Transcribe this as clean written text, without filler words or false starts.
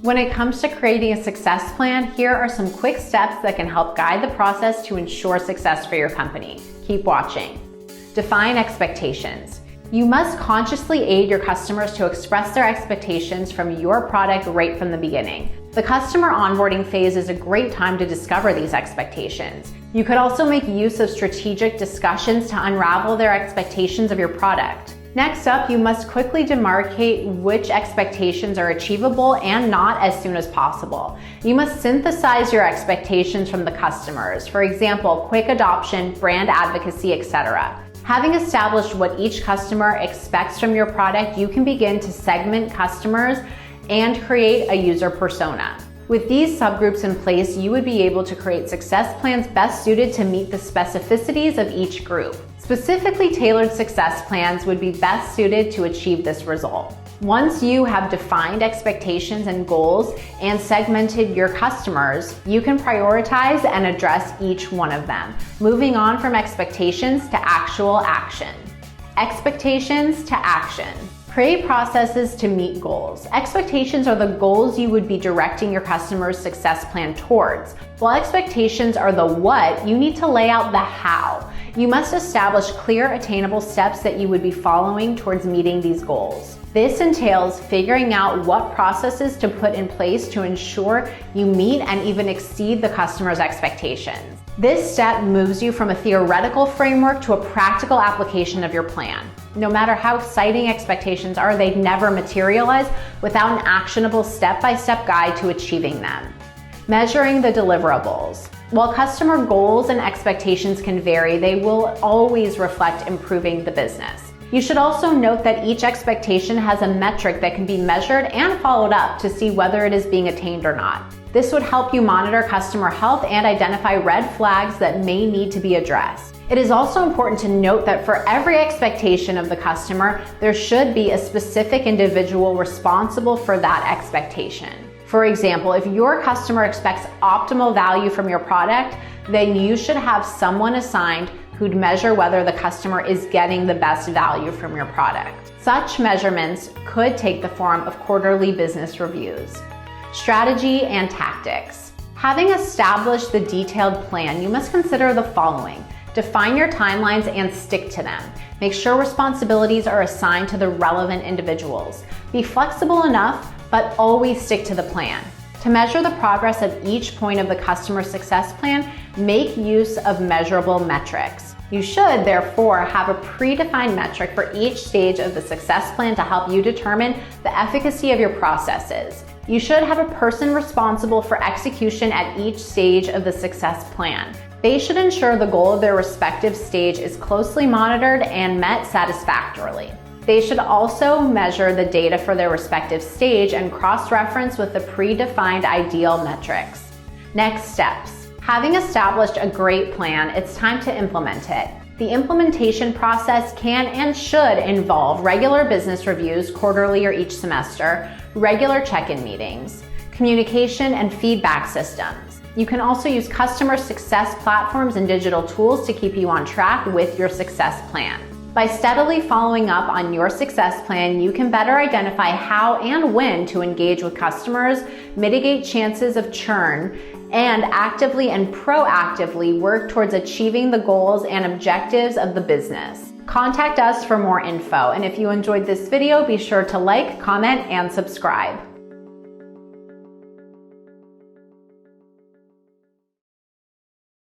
When it comes to creating a success plan, here are some quick steps that can help guide the process to ensure success for your company. Keep watching. Define expectations. You must consciously aid your customers to express their expectations from your product right from the beginning. The customer onboarding phase is a great time to discover these expectations. You could also make use of strategic discussions to unravel their expectations of your product. Next up, you must quickly demarcate which expectations are achievable and not as soon as possible. You must synthesize your expectations from the customers, for example, quick adoption, brand advocacy, etc. Having established what each customer expects from your product, you can begin to segment customers and create a user persona. With these subgroups in place, you would be able to create success plans best suited to meet the specificities of each group. Specifically tailored success plans would be best suited to achieve this result. Once you have defined expectations and goals and segmented your customers, you can prioritize and address each one of them, moving on from expectations to actual action. Expectations to action. Create processes to meet goals. Expectations are the goals you would be directing your customer's success plan towards. While expectations are the what, you need to lay out the how. You must establish clear, attainable steps that you would be following towards meeting these goals. This entails figuring out what processes to put in place to ensure you meet and even exceed the customer's expectations. This step moves you from a theoretical framework to a practical application of your plan. No matter how exciting expectations are, they'd never materialize without an actionable step-by-step guide to achieving them. Measuring the deliverables. While customer goals and expectations can vary, they will always reflect improving the business. You should also note that each expectation has a metric that can be measured and followed up to see whether it is being attained or not. This would help you monitor customer health and identify red flags that may need to be addressed. It is also important to note that for every expectation of the customer, there should be a specific individual responsible for that expectation. For example, if your customer expects optimal value from your product, then you should have someone assigned who'd measure whether the customer is getting the best value from your product. Such measurements could take the form of quarterly business reviews. Strategy and tactics. Having established the detailed plan, you must consider the following. Define your timelines and stick to them. Make sure responsibilities are assigned to the relevant individuals. Be flexible enough, but always stick to the plan. To measure the progress of each point of the customer success plan, make use of measurable metrics. You should, therefore, have a predefined metric for each stage of the success plan to help you determine the efficacy of your processes. You should have a person responsible for execution at each stage of the success plan. They should ensure the goal of their respective stage is closely monitored and met satisfactorily. They should also measure the data for their respective stage and cross-reference with the predefined ideal metrics. Next steps. Having established a great plan, it's time to implement it. The implementation process can and should involve regular business reviews quarterly or each semester, regular check-in meetings, communication and feedback systems. You can also use customer success platforms and digital tools to keep you on track with your success plan. By steadily following up on your success plan, you can better identify how and when to engage with customers, mitigate chances of churn, and actively and proactively work towards achieving the goals and objectives of the business. Contact us for more info, and if you enjoyed this video, be sure to like, comment, and subscribe.